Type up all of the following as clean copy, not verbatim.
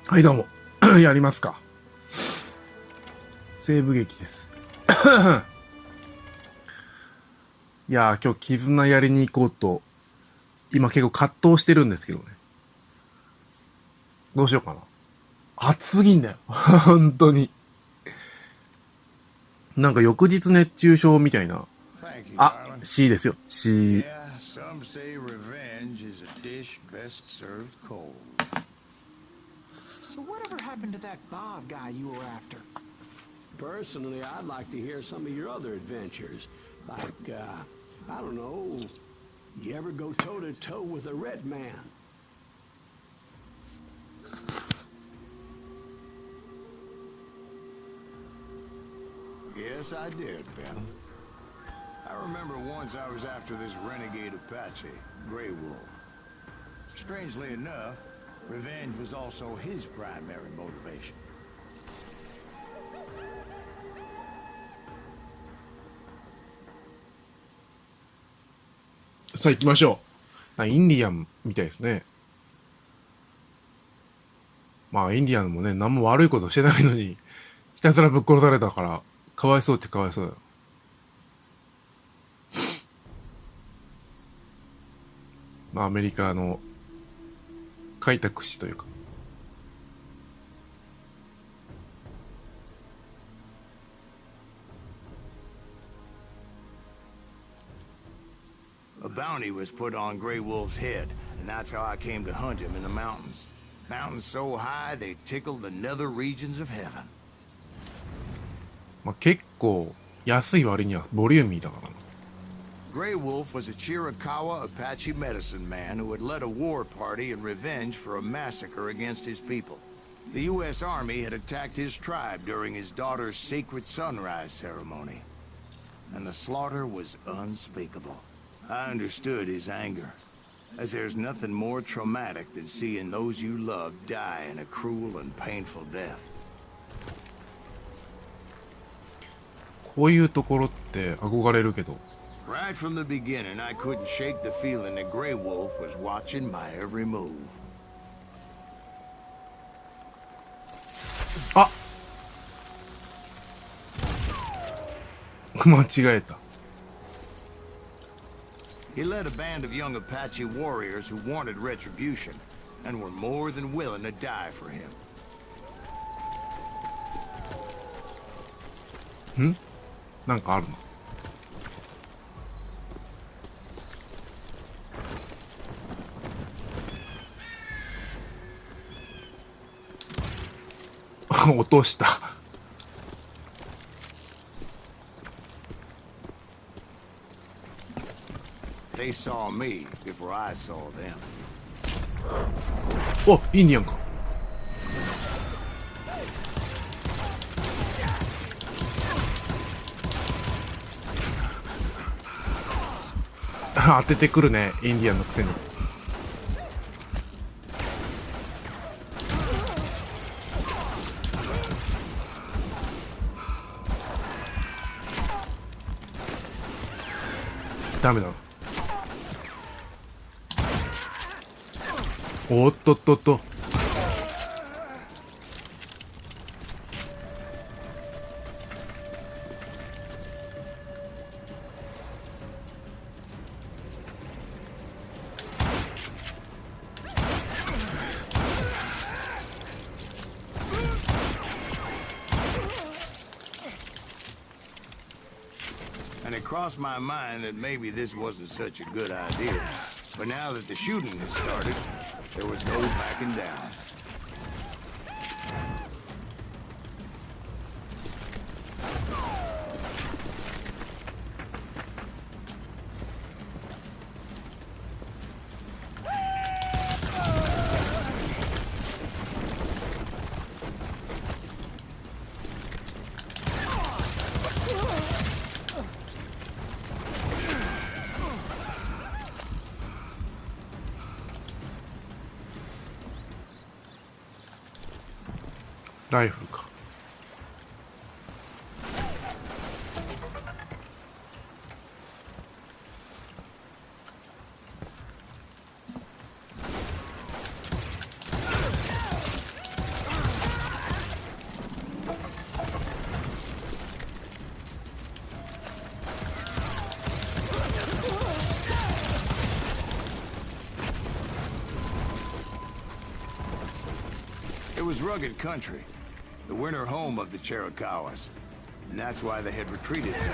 はい、どうも。やりますか。西部劇です。いやー、今日絆やりに行こうと、今結構葛藤してるんですけどね。どうしようかな。暑すぎんだよ。本当に。なんか翌日熱中症みたいな。あ、C ですよ。C。Some say revenge is a dish best served cold. So whatever happened to that Bob guy you were after? Personally, I'd like to hear some of your other adventures. Like, I don't know, you ever go toe-to-toe with a red man? Yes, I did, Ben. I remember once I was after this renegade Apache, Grey Wolf. Strangely enough, revenge was also his primary motivation. さあ行きましょう。インディアンみたいですね。まあインディアンもね、何も悪いことしてないのに、ひたすらぶっ殺されたから、かわいそうってかわいそうだよ。まあアメリカの開拓史というか。A bounty was put on Grey Wolf's head, and that's how I came to hunt him in the mountains. Mountains so high they tickled the nether regions of heaven. まあ結構安い割にはボリューミーだからな。Grey Wolf was a Chiricahua Apache medicine man who had led a war party in revenge for a massacre against his people. The U.S. Army had attacked his tribe during his daughter's sacred sunrise ceremony, and the slaughter was unspeakable. I understood his anger, as there's nothing more traumatic than seeing those you love die in a cruel and painful death. こういうところって憧れるけど。Right from the beginning, I couldn't shake the feeling that Grey Wolf was watching my every move. あ間違えた。He led a band of young Apache warriors who wanted retribution and were more than willing to die for him. なんかあるの？落とした。They saw me before I saw them. お、インディアンか。当ててくるね、インディアンのくせに。ダメだ。おっとっとっと。And it crossed my mind that maybe this wasn't such a good idea. But now that the shooting had started, there was no backing down. ライフルか。was rugged country, the winter home of the Chiricahuas, and that's why they had retreated there.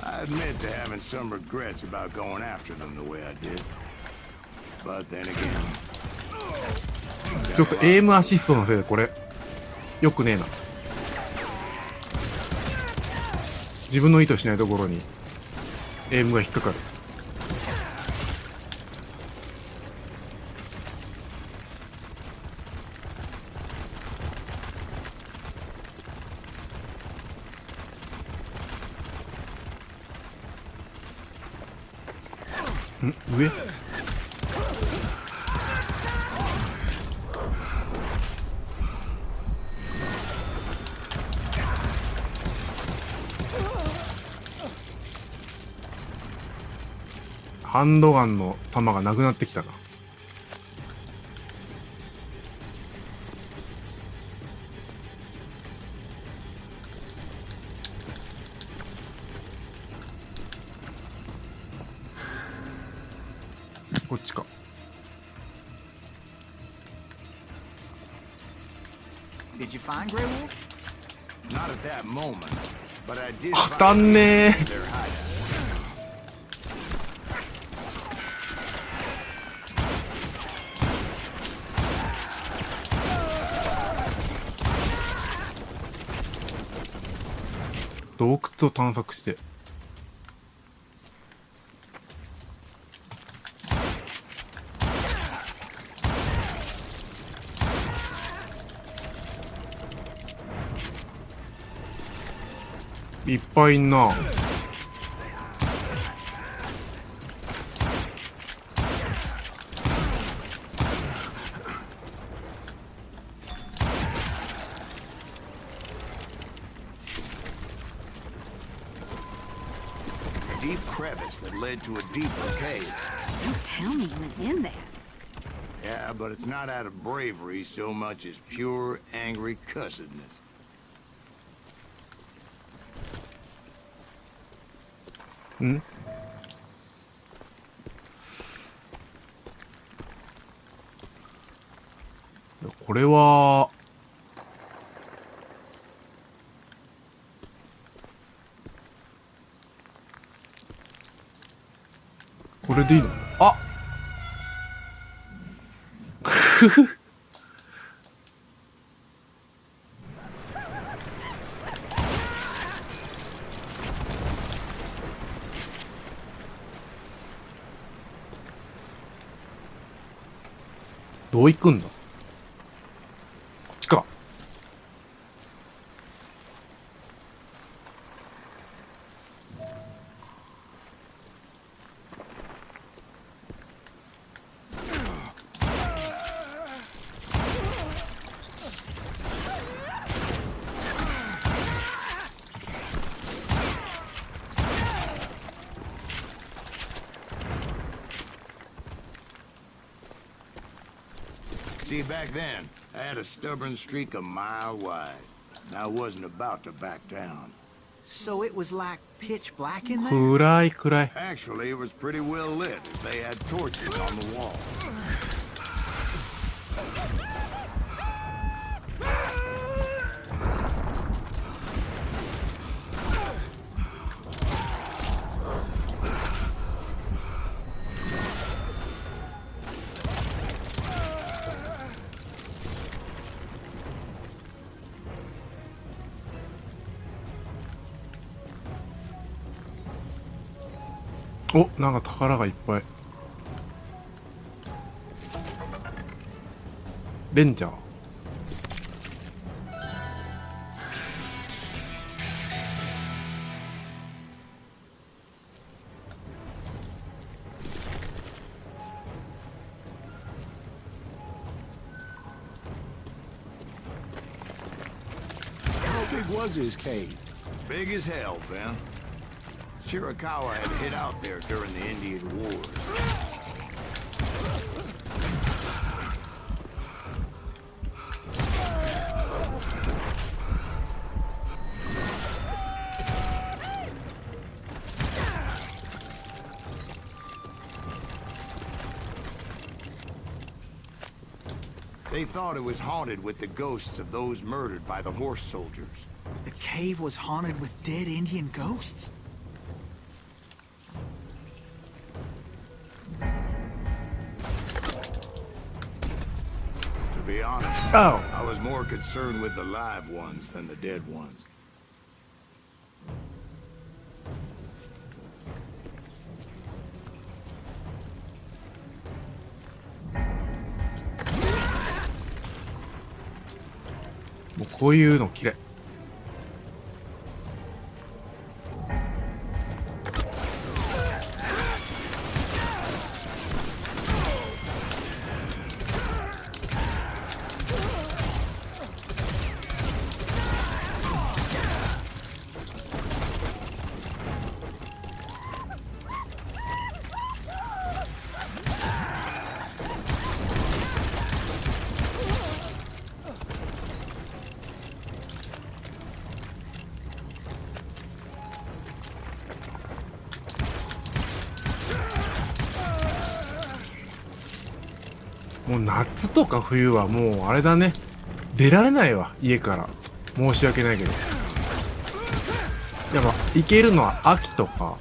I admit to having some regrets about going after them the way I did. But then again, ちょっとエイムアシストのせいでこれよくねえな。自分の意図しないところにエイムが引っかかる。ん？上？ハンドガンの弾がなくなってきたな。こっちか。Did you find Grey Wolf? not at that moment, but I did 当たんね find their hideout. 洞窟を探索して。いっぱいいんな。Deep crevice that led to a deeper cave. Don't tell me you went in there. Yeah, but it's not out of bravery so much as pure, angry cussedness. ん？これはこれでいいの？あくふどう行くんだ？こっちか。See, back then, I had a stubborn streak a mile wide, and I wasn't about to back down. So it was like pitch black in there? 暗い暗い。 Actually, it was pretty well lit, as they had torches on the wall. お、なんか宝がいっぱい。レンジャー。How big was his cave? Big as hell, Ben. Chiricahua had hid out there during the Indian Wars. They thought it was haunted with the ghosts of those murdered by the horse soldiers. The cave was haunted with dead Indian ghosts? To be honest, Oh. I was more concerned with the live ones than the dead ones.もうこういうの嫌い。もう夏とか冬はもうあれだね、出られないわ家から。申し訳ないけど、やっぱ行けるのは秋とか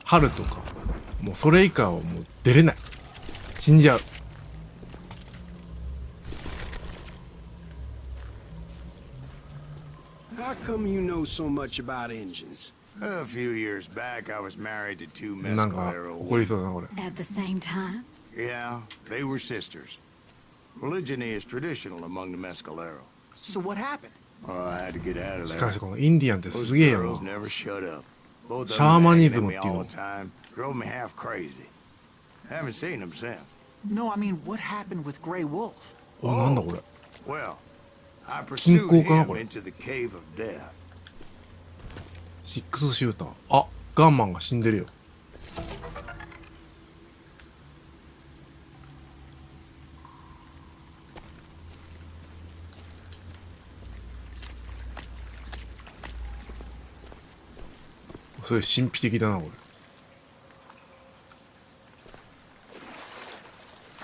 春とか、もうそれ以下はもう出れない、死んじゃう。How come you know so much about engines? A few years back, I was married to two なんか Mescalero 怒りそうだなこれ。 At the same time? Yeah, they were sisters. Polygyny is traditional among the Mescalero. So what happened? Oh, I had to get out of しか there. しこのインディアンって Those すげえよ girls な。 never shut up. Both of シャーマ them ニ nagging ズム at っていう me の all the time. Drove me half crazy. Haven't seen them since. No, I mean, what happened with Grey Wolf? お、なんだこれ。 Well, I 金 pursued 庫かな him これ。 into the cave of death. シックスシューター。あ、ガンマンが死んでるよ。それ神秘的だなこれ。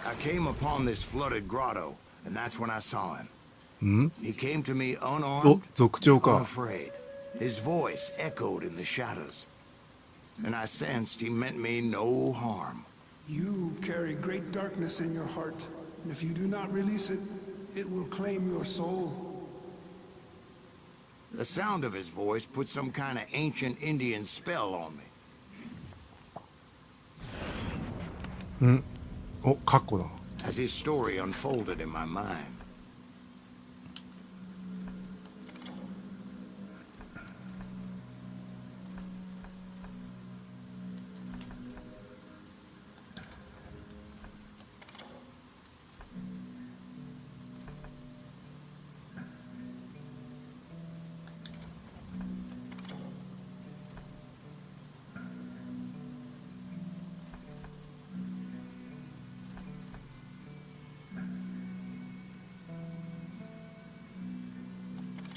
I came upon this flooded grotto, and that's when I saw him. ん？ He came to me お、 unarmed, 族長か。 unafraid. His voice echoed in the shadows. And I sensed he meant me no harm. You carry great darkness in your heart, and if you do not release it, it will claim your soul. The sound of his voice put some kind of ancient Indian spell on me. お、カッコだな。 As his story unfolded in my mind.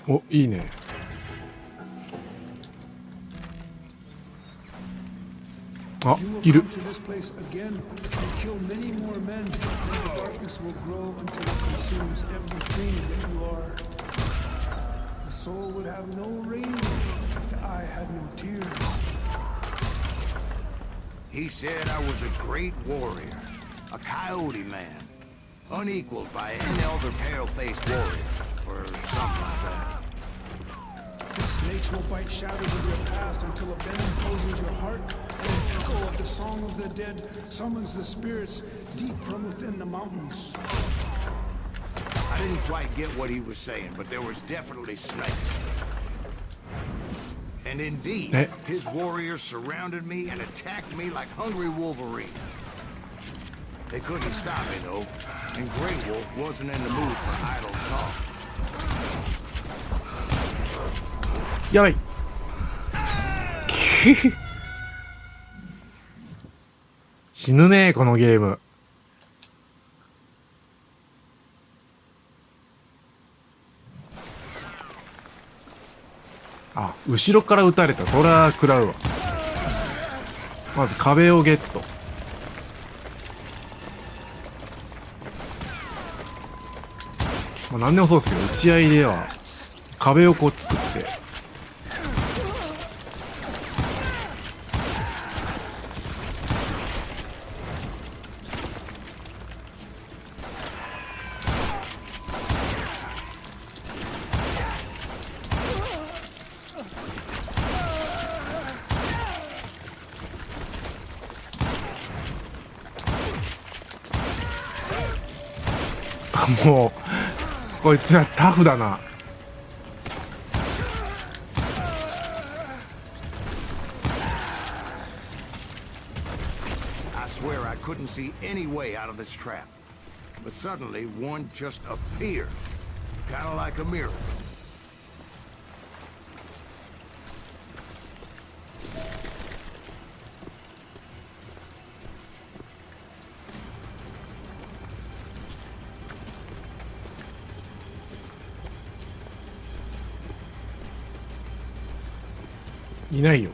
お、いいね。あ、 You will いる。 come to this place again and kill many more men, and the darkness will grow until it consumes everything that you are. The soul would have no rainbow if the eye had no tears. He said I was a great warrior, a coyote man, unequaled by any other pale-faced warrior, or something like that. The snakes will bite shadows of your past until a venom poisons your heart, and an echo of the song of the dead summons the spirits deep from within the mountains. I didn't quite get what he was saying, but there was definitely snakes. And indeed, Eh? his warriors surrounded me and attacked me like hungry wolverines. They couldn't stop me, though, and Grey Wolf wasn't in the mood for idle talk. やばい。死ぬねこのゲーム。あ、後ろから撃たれた。そりゃ食らうわ。まず壁をゲット。まあ何でもそうですけど、打ち合いでは壁をこう作って、もうこいつらタフだな。I swear I couldn't see any way out of this trap. But suddenly, one just appeared. Kind of like a miracle. いないよ。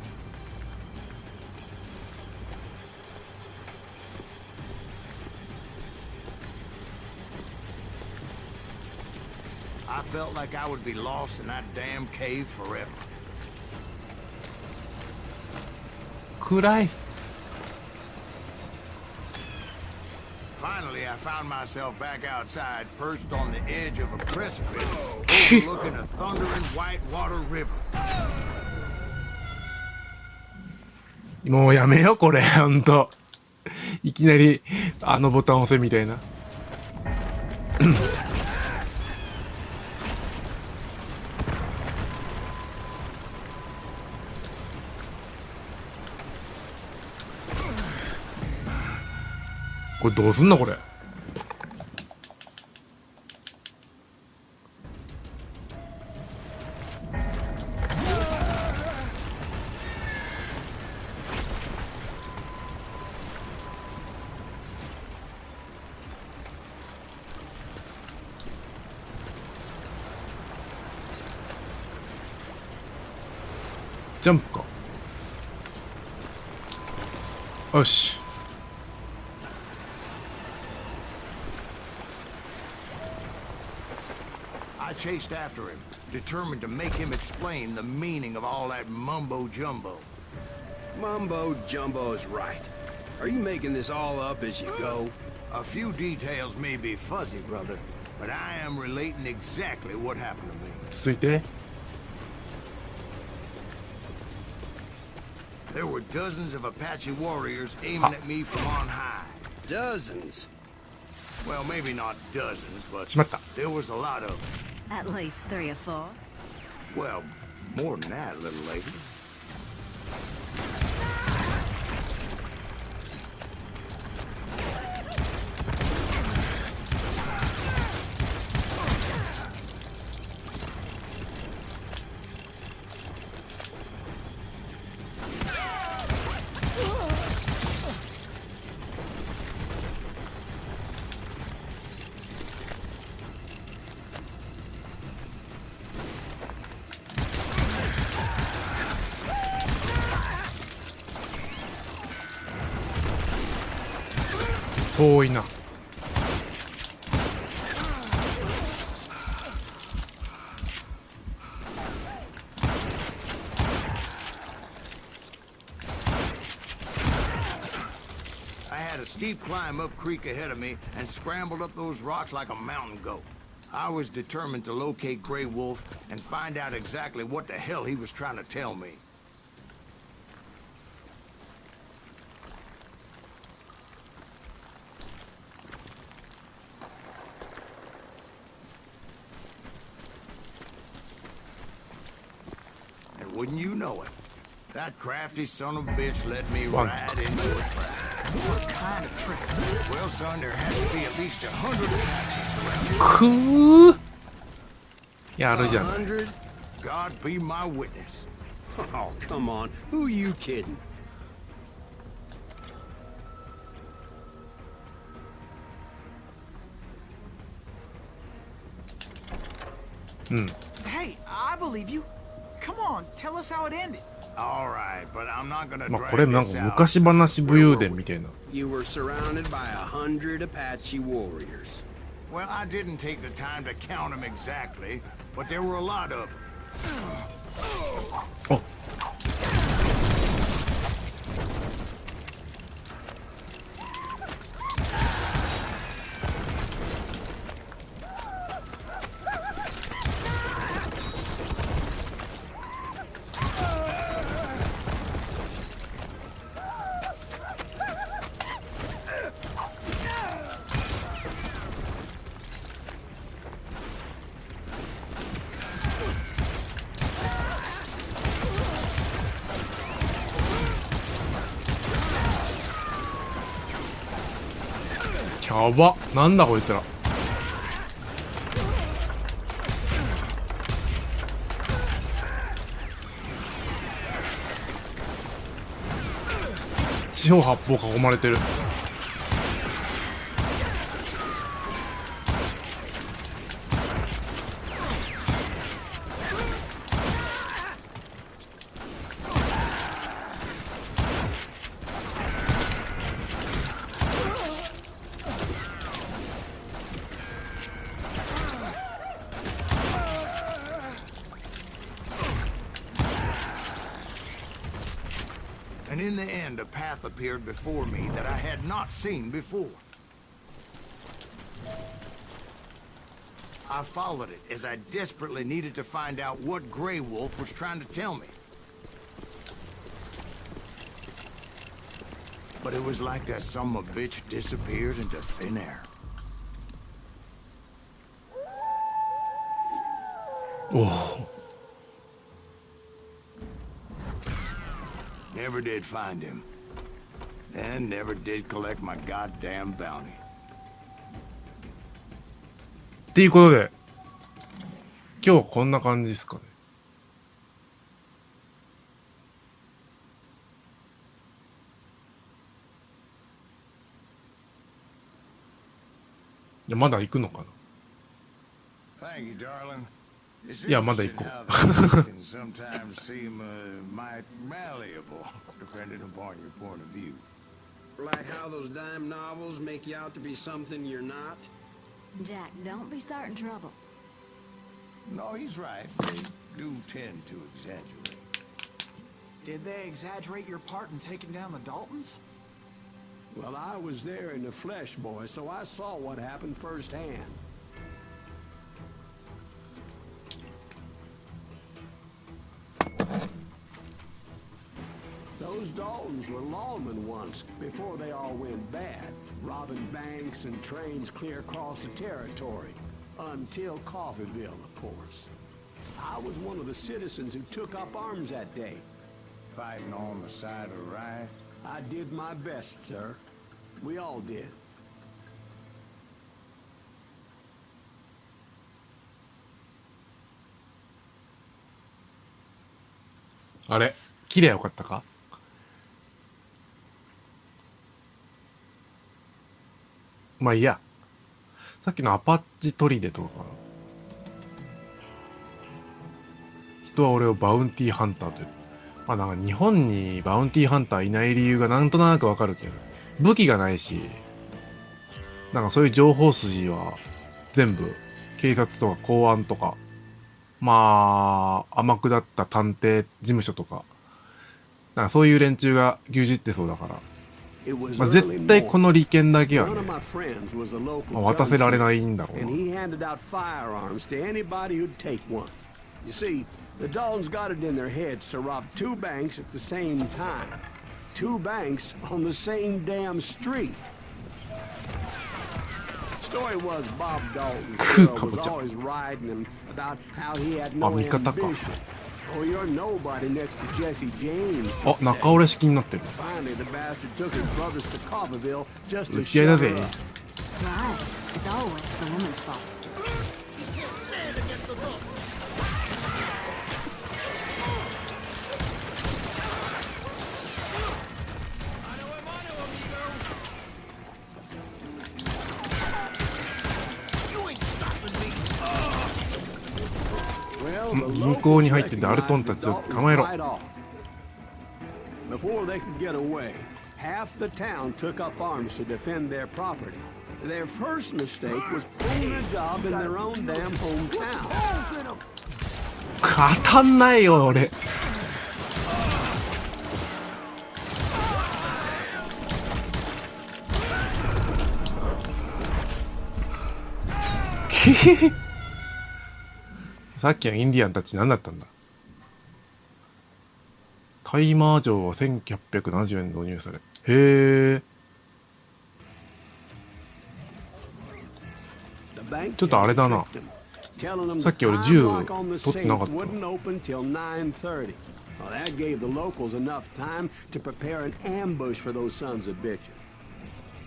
I felt like I would be lost in that damn cave forever. 暗い。 Finally, I found myself back outside, perched on the edge of a precipice, overlooking a thundering whitewater river. もうやめよこれ、ほんと。いきなりあのボタン押せみたいな。これどうすんのこれ。ジャンプか。よし。I chased after him, determined to make him explain the meaning of all that mumbo-jumbo. Mumbo jumbo's right. Are you making this all up as you go? A few details may be fuzzy, brother, but I am relating exactly what happened to me. 続いて。 There were dozens of Apache warriors aiming at me from on high. Dozens. Well, maybe not dozens, but しまった。 there was a lot of them. At least 3 or 4. Well, more than that, little lady.遠いな。I had a steep climb up creek ahead of me and scrambled up those rocks like a mountain goat. I was determined to locate Grey Wolf and find out exactly what the hell he was trying to tell me. And wouldn't you know it, that crafty son of a bitch led me One. right into a trap. What kind of trick? Well, son, there had to be at least 100 Apaches around here. くー。やるじゃん。 100? God be my witness. Oh, come on. Who are you kidding? うん。 Hey, I believe you. Come on, tell us how it ended. All right, but I'm not gonna まあこれ drag なん this か out. 昔話武勇伝みたいな。 You were surrounded by 100 Apache warriors. Well, I didn't take the time to count them exactly, but there were a lot of them. お、やば、なんだこいつら。四方八方囲まれてる。And in the end, a path appeared before me that I had not seen before. I followed it as I desperately needed to find out what Grey Wolf was trying to tell me. But it was like that son of a bitch disappeared into thin air. おお、 Never did find him. And never did collect my goddamn bounty. っていうことで、今日こんな感じですかね。いや、まだ行くのかな。 Thank you, darling. It's いや、まだ行こ interesting う。 how things can sometimes seem might malleable, depending upon your point of view. Like how those dime novels make you out to be something you're not. Jack, don't be starting trouble. No, he's right. They do tend to exaggerate. Did they exaggerate your part in taking down the Daltons? Well, I was there in the flesh, boy, so I saw what happened firsthand. Those Daltons were lawmen once, before they all went bad, robbing banks and trains clear across the territory. Until Coffeeville, of course. I was one of the citizens who took up arms that day. Fighting on the side of right. I did my best, sir. We all did. あれ、切りゃよかったか。まあいいや。さっきのアパッチ砦とかかな。人は俺をバウンティーハンターという。まあなんか日本にバウンティーハンターいない理由がなんとなくわかるけど、武器がないし、なんかそういう情報筋は全部警察とか公安とか、まあ天下った探偵事務所とか、なんかそういう連中が牛耳ってそうだから、It was まあ early 絶対この利権だけは One ね、 of my friends was a local まあ渡せられ gunsmith, ないんだろう and な。 he handed out firearms to anybody who'd take one. You see, the Daltons got it in their heads to rob two banks at the same time. Two banks on the same damn street. Story was Bob Dalton's hero was always riding him about how he had no あ、味方か。 ambition. Oh, you're nobody next to Jesse James. あ、 she'd 中 say. 折れ式になってる。 Finally, the bastard took his brothers to Coffeeville just to 打ち合いだ shut ぜ her up.。Right. It's always the woman's fault. Well, 銀行に入ってダルトンたちを捕まえろ。Before they could get away, half the town took up arms to defend their property. Their first mistake was pulling a job in their own damn hometown. 当たんないよ俺。さっきのインディアンたち何だったんだ。タイマー錠は1870円で導入され。へえ。ちょっとあれだな。さっき俺銃取ってなかった。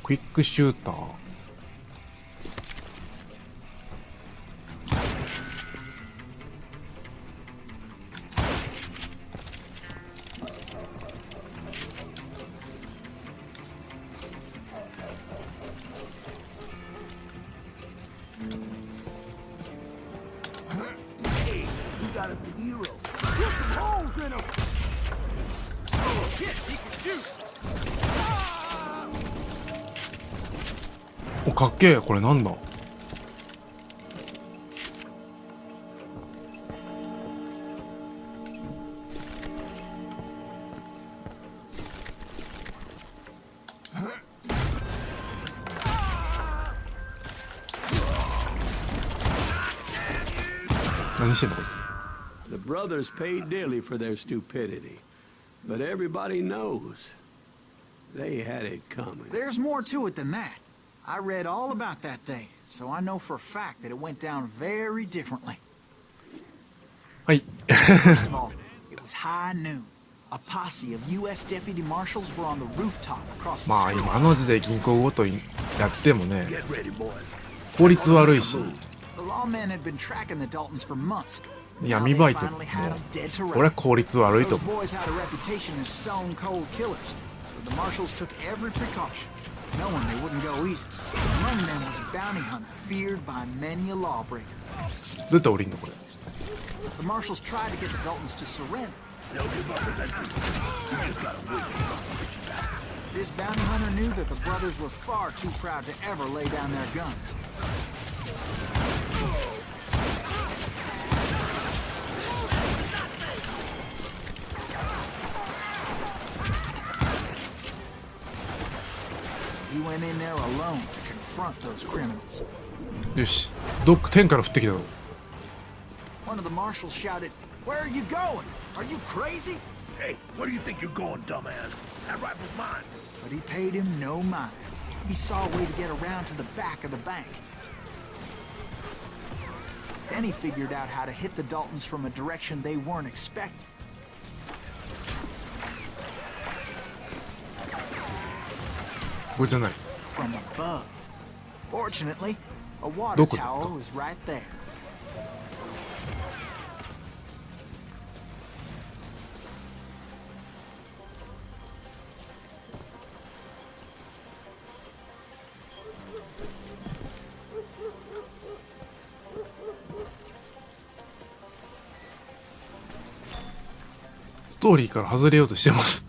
クイックシューター。お、かっけえ。これなんだ。何してんだこいつ。The brothers paid dearly for their stupidity, but everybody knows they had it coming. There's more to it than that. I read all about that day, so I know for a fact that it went down very differently. はい。 First of all, it was high noon. A posse of U.S. deputy marshals were on the rooftop across the まあ street. 今の時代銀行ごとにやってもね、効率悪いし、 The lawmen had been tracking the Daltons for months. 闇バイトもこれは効率悪いと Those 思う。 boys had a reputation as stone cold killers, so the marshals took every precaution, knowing they wouldn't go easy. Among them was a bounty hunter feared by many a lawbreaker. どうやって降りんのこれ。 The marshals tried to get the Daltons to surrender. This bounty hunter knew that the brothers were far too proud to ever lay down their guns. He went in there alone to confront those criminals. よし。天から降ってきたぞ。 One of the marshals shouted, "Where are you going? Are you crazy?" Hey, where do you think you're going, dumbass? That rifle's mine. But he paid him no mind. He saw a way to get around to the back of the bank. Then he figured out how to hit the Daltons from a direction they weren't expecting. こいつじゃない。 From above. Fortunately, a water どこですか？ tower was right there.「ストーリーから外れようとしてます」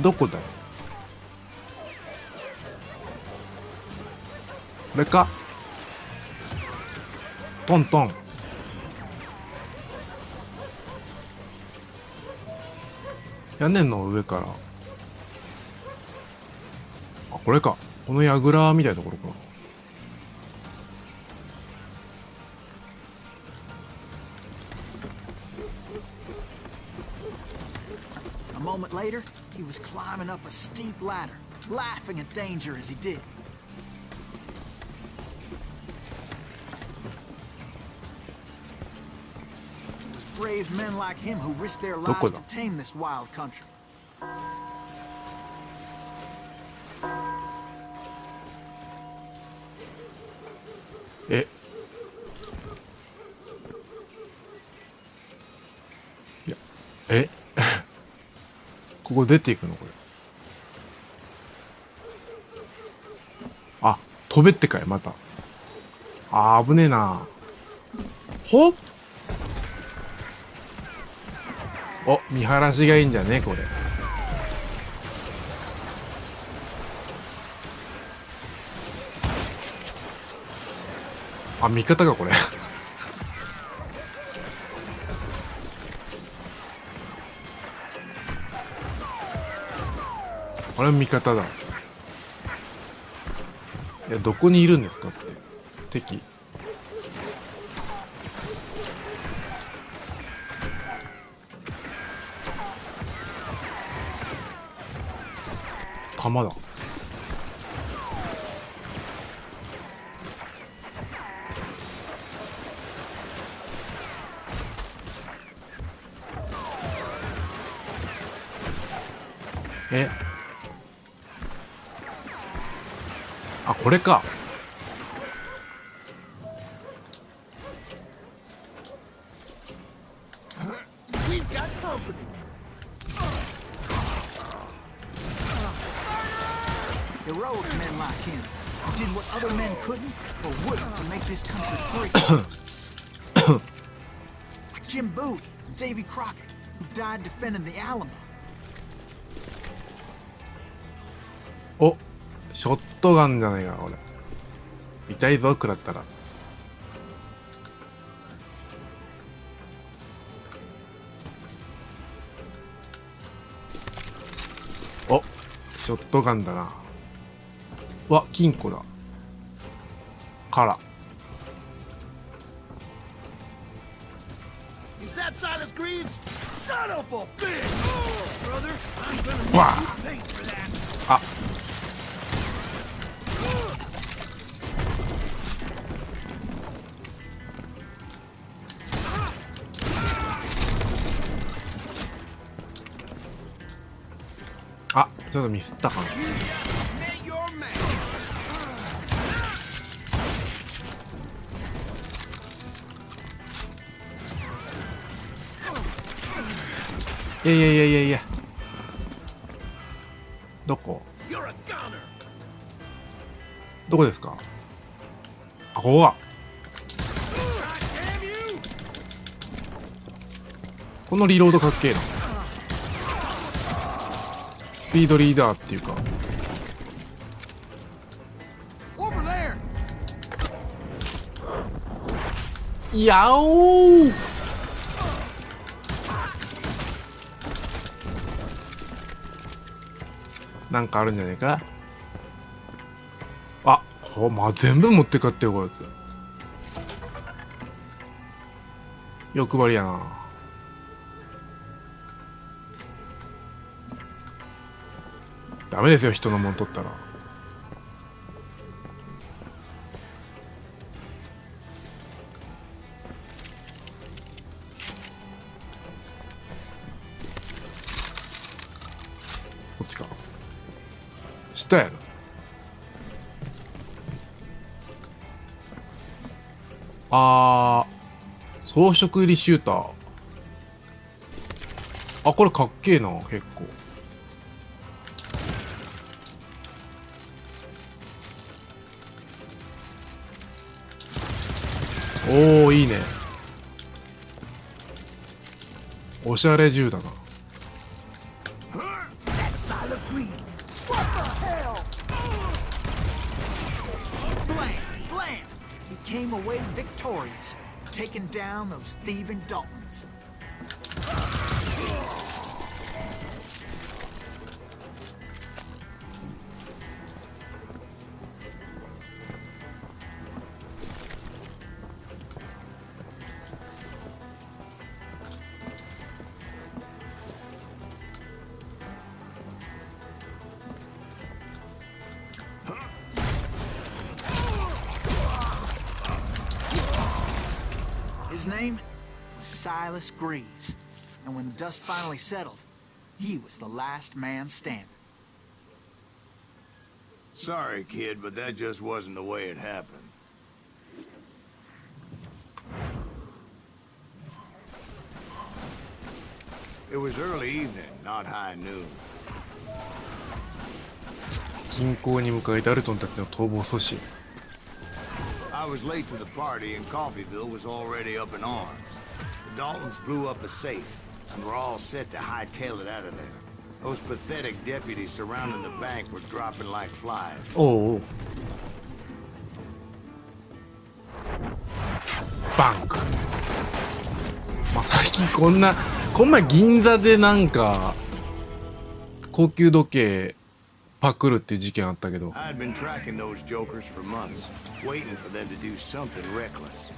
どこだよ。これか。トントン。屋根の上から。あ、これか。この櫓みたいなところか。 A moment later, he was climbing up a steep ladder, laughing at danger as he did. It was brave men like him who risked their lives to tame this wild country. え。いや、え。ここ出ていくのこれ。あ、飛べってかいまた。あー、危ねえな。ほっ。お、見晴らしがいいんじゃねこれ。あ、味方かこれ。あれ味方だ。いや、どこにいるんですかって敵。弾だ。え、あ、これか。Heroic men like him, who did what other men couldn't or wouldn't to make this country free. Like Jim Bowie and Davy Crockett, who died defending the Alamo. お、ショットガンじゃないかこれ。痛いぞ食らったら。お、ショットガンだな。わ、金庫だ。から。Is that Silas Greaves? Son of a bitch! Brother, I'm gonna わ pay for that. あ。あ、ちょっとミスったかな。Met your man. いやいやいやいやいや。どこ？ You're a goner. どこですか？あ、ここか。このリロードかっけえな。スピードリーダーっていうか。Over there. やおー。なんかあるんじゃねえか。あ、こま全部持ってかってよこいつ。欲張りやな。ダメですよ人のもん取ったら。こっちか。下やろ。装飾入りシューター。あ、これかっけえな結構。おお、いいね。おしゃれ銃だな。That's Silas Greaves. What the hell? Blam! Blam! He came away victorious, taking down those thieving Daltons. His name? Silas Greaves. And when the dust finally settled, he was the last man standing. Sorry, kid, but that just wasn't the way it happened. It was early evening, not high noon. 銀行に向かいダルトンたちの逃亡阻止。I was late to the party and Coffeeville was already up in arms. The Daltons blew up a safe, and were all set to hightail it out of there. Those pathetic deputies surrounding the bank were dropping like flies. おうおう。バンク。まあ、最近こんな銀座でなんか高級時計パクるっていう事件あったけど。I'd been tracking those jokers for months, waiting for them to do something reckless.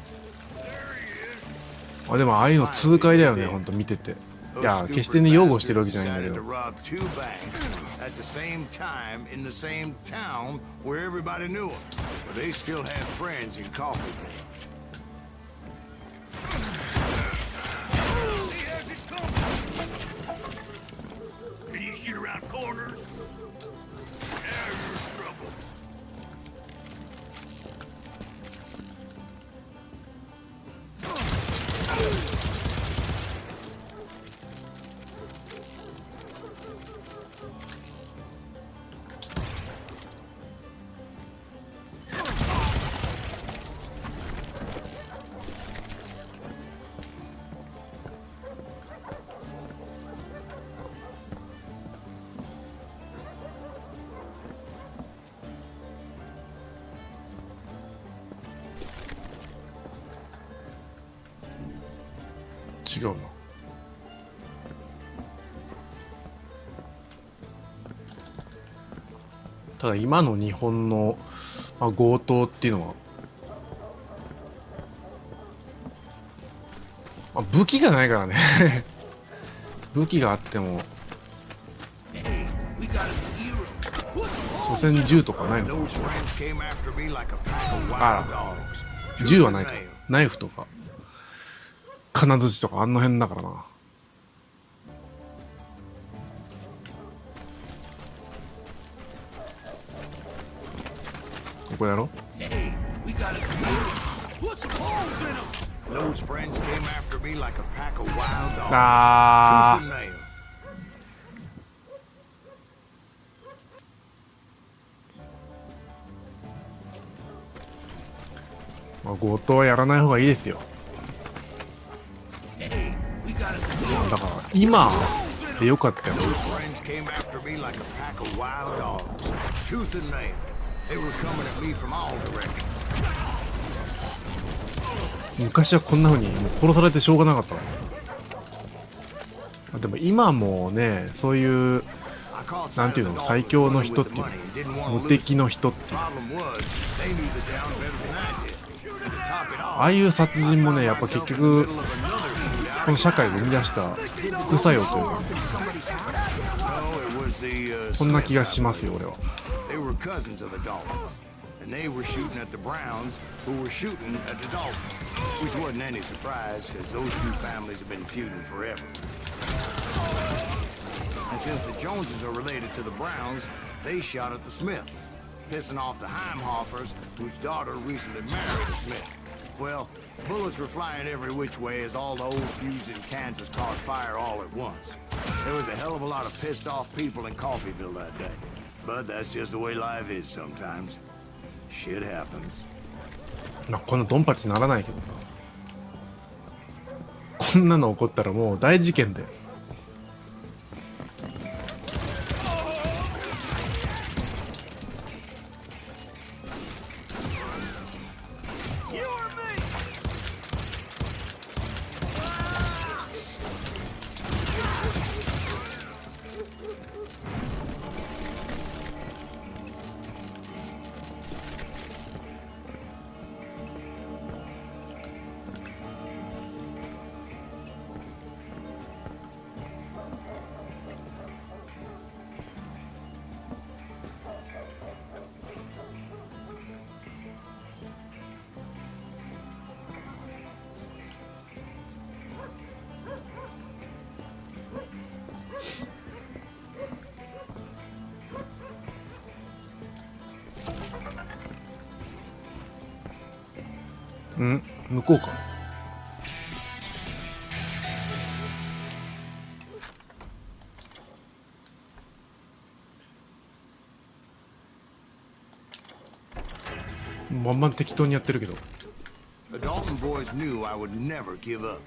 あ、でもああいうの痛快だよね、ほんと見てて。いや、決してね、擁護してるわけじゃないんだけど。At the same time in the same town where everybody knew them, but they still had friends in Coffeeville. Can you shoot around corners? Now you're in trouble. 違うな。ただ今の日本の、まあ、強盗っていうのは、まあ、武器がないからね武器があっても所詮銃とかないのか。あら、銃はないか。ナイフとか金槌とかあの辺だからな。ここやろ。あー、まあ、強盗はやらない方がいいですよ。だから今でよかったよ。昔はこんな風にもう殺されてしょうがなかったわ。でも今もね、そういうなんていうの、最強の人っていうの、無敵の人っていう、ああいう殺人もね、やっぱ結局この社会が生み出した副作用というか、そんな気がしますよ俺は。And they were shooting at the Browns, who were shooting at the Daltons, which wasn't any surprise, because those two families have been feuding forever. And since the Joneses are related to the Browns, they shot at the Smiths, pissing off the Heimhoffers, whose daughter recently married a Smith. Well, bullets were flying every which way as all the old feuds in Kansas caught fire all at once. There was a hell of a lot of pissed off people in Coffeeville that day. But that's just the way life is sometimes. Shit happens. まあこんなドンパチならないけどな。こんなの起こったらもう大事件だよ。ん？向こうか。まんま適当にやってるけど。The Dalton boys knew I would never give up.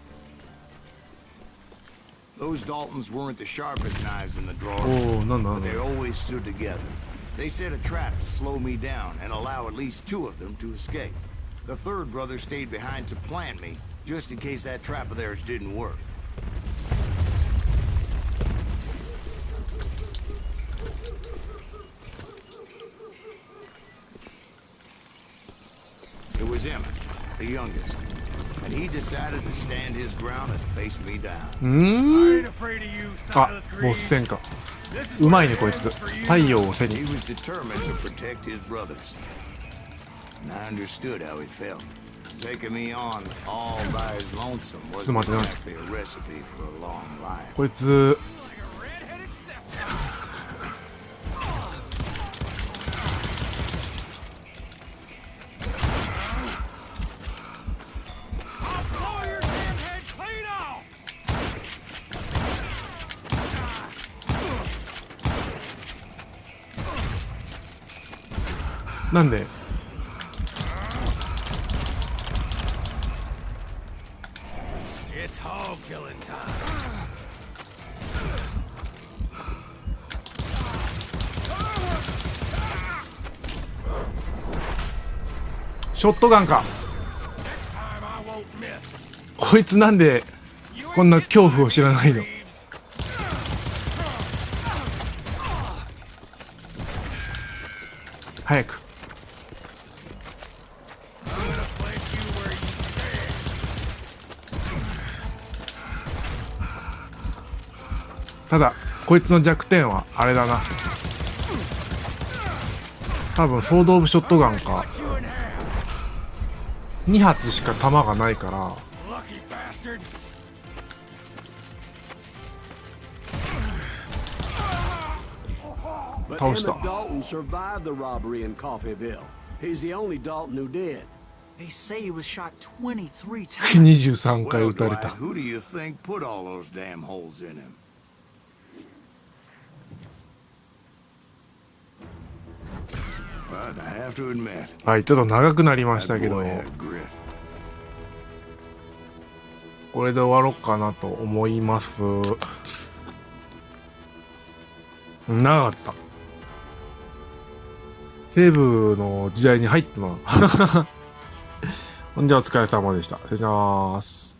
Those Daltons weren't the sharpest knives in the drawer, おお、なんだなん but だ they always stood together. They set a trap to slow me down and allow at least 2 of them to escape. The third brother stayed behind to plant me, just in case that trap of theirs didn't work. It was Emmett, the youngest, and he decided to stand his ground and face me down. うーん Ain't afraid of you, あ Silas ボ Green. ス戦か This is うま where いね it こいつ ends for you. 太陽を背 He に was determined to protect his brothers. And I understood how he felt. Taking me on all by his lonesome wasn't 待ってな exactly a recipe for a long life. こいつ Like a red-headed stepchild. I'll blow your damn head clean off. なんで It's hog killing time. ショットガンか Next time I won't miss. こいつなんで You こんな恐怖を知らないの Reeves. 早く I'm gonna place you where you stand. ただこいつの弱点はあれだな多分ソード・オブ・ショットガンか Cut you in half, 2発しか弾がないから lucky bastard. But Toast Emmett up. Dalton survived the robbery in Coffeyville. He's the only Dalton who did. They say he was shot 23 times. 23回 Well, 撃たれ Dwight, た who do you think put all those damn holes in him? But I have to admit, はいちょっと長くなりまし that たけど boy had grit. これで終わろうかなと思います長かった西部の時代に入ったなほんじゃお疲れ様でした失礼します